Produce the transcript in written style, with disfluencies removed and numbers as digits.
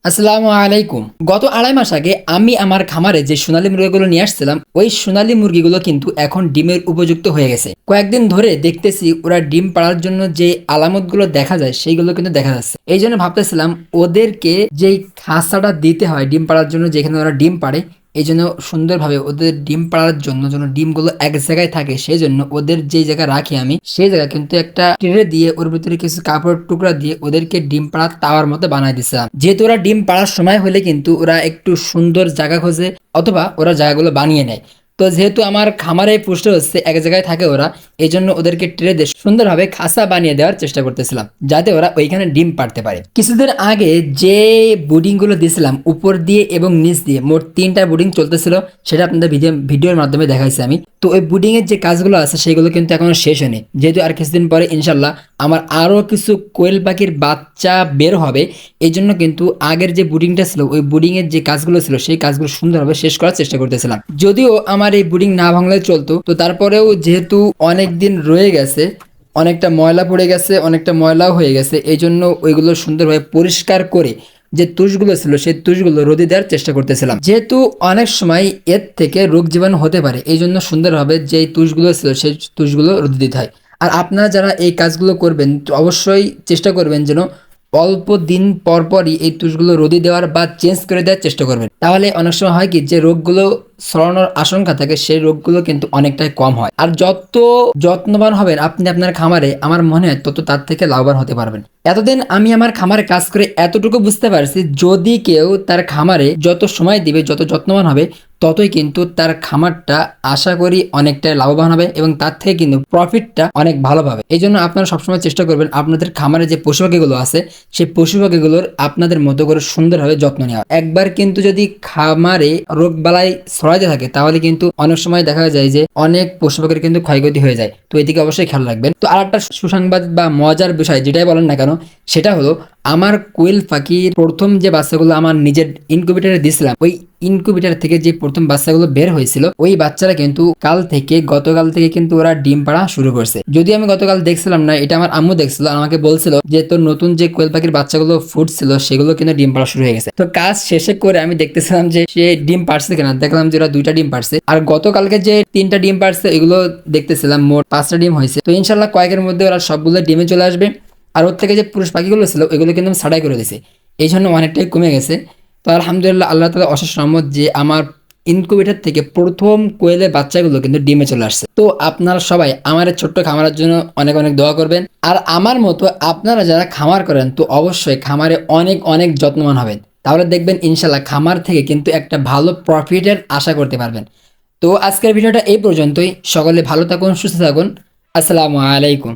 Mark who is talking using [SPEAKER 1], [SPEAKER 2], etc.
[SPEAKER 1] আসসালামু আলাইকুম। গত ২.৫ মাস আগে আমি আমার খামারে যে সোনালী মুরগিগুলো নিয়ে আসছিলাম, ওই সোনালী মুরগিগুলো কিন্তু এখন ডিমের উপযুক্ত হয়ে গেছে। কয়েকদিন ধরে দেখতেছি ওরা ডিম পাড়ার জন্য যে আলামতগুলো দেখা যায় সেইগুলো কিন্তু দেখা যাচ্ছে। এই জন্য ভাবতেছিলাম ওদেরকে যেই খাঁচাটা দিতে হয় ডিম পাড়ার জন্য, যেখানে ওরা ডিম পাড়ে, এই জন্য সুন্দরভাবে ওদের ডিম পাড়ার জন্য যেন ডিমগুলো এক জায়গায় থাকে, সেই জন্য ওদের যেই জায়গায় রাখি আমি সেই জায়গায় কিন্তু একটা ট্রে দিয়ে ওর ভিতরে কিছু কাপড়ের টুকরা দিয়ে ওদেরকে ডিম পাড়ার তাওয়ার মতো বানাই দিছিলাম। যেহেতু ওরা ডিম পাড়ার সময় হলে কিন্তু ওরা একটু সুন্দর জায়গা খোঁজে অথবা ওরা জায়গাগুলো বানিয়ে নেয়। তো যেহেতু আমার খামারে পুষ্ট হচ্ছে, এক জায়গায় থাকে ওরা, এই জন্য ওদেরকে ট্রে দিয়ে সুন্দরভাবে খাঁচা বানিয়ে দেওয়ার চেষ্টা করতেছিলাম যাতে ওরা ওইখানে ডিম পাড়তে পারে। কিছুদিন আগে যে বুডিং গুলো দিয়েছিলাম উপর দিয়ে এবং নিচ দিয়ে, মোট 3টা বুডিং চলতেছিল, সেটা আপনাদের ভিডিওর মাধ্যমে দেখাইছি আমি। তো ওই বুডিং এর যে কাজগুলো আছে সেগুলো কিন্তু এখনো শেষ হয়নি, যেহেতু আর কিছুদিন পরে ইনশাল্লাহ আমার আরো কিছু কোয়েল পাখির বাচ্চা বের হবে। এই জন্য কিন্তু আগের যে বুডিংটা ছিল ওই বুডিং এর যে কাজগুলো ছিল সেই কাজগুলো সুন্দরভাবে শেষ করার চেষ্টা করতেছিলাম। যদিও আমার এই বুডিং না ভাঙলে চলতো, তো তারপরেও যেহেতু অনেক দিন রয়ে গেছে, অনেকটা ময়লা পড়ে গেছে, অনেকটা ময়লাও হয়ে গেছে, এই জন্য ওইগুলো সুন্দরভাবে পরিষ্কার করে যে তুষগুলো ছিল সেই তুষগুলো রোদে দেওয়ার চেষ্টা করতেছিলাম। যেহেতু অনেক সময় এর থেকে রোগ জীবাণু হতে পারে, এই জন্য সুন্দরভাবে যে তুষগুলো ছিল সেই তুষগুলো রোদে দিতে হয়। আর আপনারা যারা এই কাজগুলো করবেন তো অবশ্যই চেষ্টা করবেন যেন অল্প দিন পর পরই এই তুষগুলো রোদে দেওয়ার বা চেঞ্জ করে দেওয়ার চেষ্টা করবেন। তাহলে অনেক সময় হয় কি, যে রোগগুলো ছড়ানোর আশঙ্কা থাকে সেই রোগগুলো কিন্তু অনেকটাই কম হয়। আর যত যত্নবান হবেন আপনি আপনার খামারে, আমার মনে হয় তত তার থেকে লাভবান হতে পারবেন। এতদিন আমি আমার খামারে কাজ করে এতটুকু বুঝতে পারছি, যদি কেউ তার খামারে যত সময় দিবে, যত যত্নবান হবে, ততই কিন্তু তার খামারটা আশা করি অনেকটাই লাভবান হবে এবং তার থেকে কিন্তু প্রফিটটা অনেক ভালো পাবে। এই জন্য আপনারা সবসময় চেষ্টা করবেন আপনাদের খামারে যে পশু পাখিগুলো আছে সেই পশু পাখিগুলোর আপনাদের মতো করে সুন্দরভাবে যত্ন নেওয়া। একবার কিন্তু যদি খামারে রোগ বালাই ছড়াইতে থাকে তাহলে কিন্তু অনেক সময় দেখা যায় যে অনেক পশু পাখির কিন্তু ক্ষয়ক্ষতি হয়ে যায়। তো এদিকে অবশ্যই খেয়াল রাখবেন। তো আর একটা সুসংবাদ বা মজার বিষয় যেটাই বলেন না কেন, সেটা হলো আমার কোয়েল পাখির প্রথম যে বাচ্চাগুলো আমার নিজের ইনকিউবেটরে দিয়েছিলাম, ওই ইনকিউবেটর থেকে যে প্রথম বাচ্চাগুলো বের হয়েছিল ওই বাচ্চারা কিন্তু গতকাল থেকে কিন্তু ওরা ডিম পাড়া শুরু করছে। যদি আমি গতকাল দেখছিলাম না, এটা আমার আম্মু দেখছিল, আমাকে বলছিল যে তোর নতুন যে কোয়েল পাখির বাচ্চাগুলো ফুটছিল সেগুলো কিন্তু ডিম পাড়া শুরু হয়ে গেছে। তো কাজ শেষে করে আমি দেখতেছিলাম যে সে ডিম পারছে কিনা, দেখলাম যে ওরা 2টা ডিম পারছে। আর গতকালকে যে 3টা ডিম পারছে এগুলো দেখতেছিলাম, মোট 5টা ডিম হয়েছে। তো ইনশাল্লাহ কয়েকের মধ্যে ওরা সবগুলো ডিমে চলে আসবে। আর ওর থেকে যে পুরুষ পাখিগুলো ছিল ওইগুলো কিন্তু আমি ছাড়াই করে দিয়েছি, এই জন্য অনেকটাই কমে গেছে। তো আলহামদুলিল্লাহ, আল্লাহ তাআলা অশেষ রহমত যে আমার ইনকিউবেটর থেকে প্রথম কোয়েলের বাচ্চাগুলো কিন্তু ডিমে চলে আসছে। তো আপনারা সবাই আমার এই ছোট্ট খামারের জন্য অনেক অনেক দোয়া করবেন। আর আমার মতো আপনারা যারা খামার করেন তো অবশ্যই খামারে অনেক অনেক যত্নবান হবেন, তাহলে দেখবেন ইনশাল্লাহ খামার থেকে কিন্তু একটা ভালো প্রফিটের আশা করতে পারবেন। তো আজকের ভিডিওটা এই পর্যন্তই। সকলে ভালো থাকুন, সুস্থ থাকুন। আসসালামু আলাইকুম।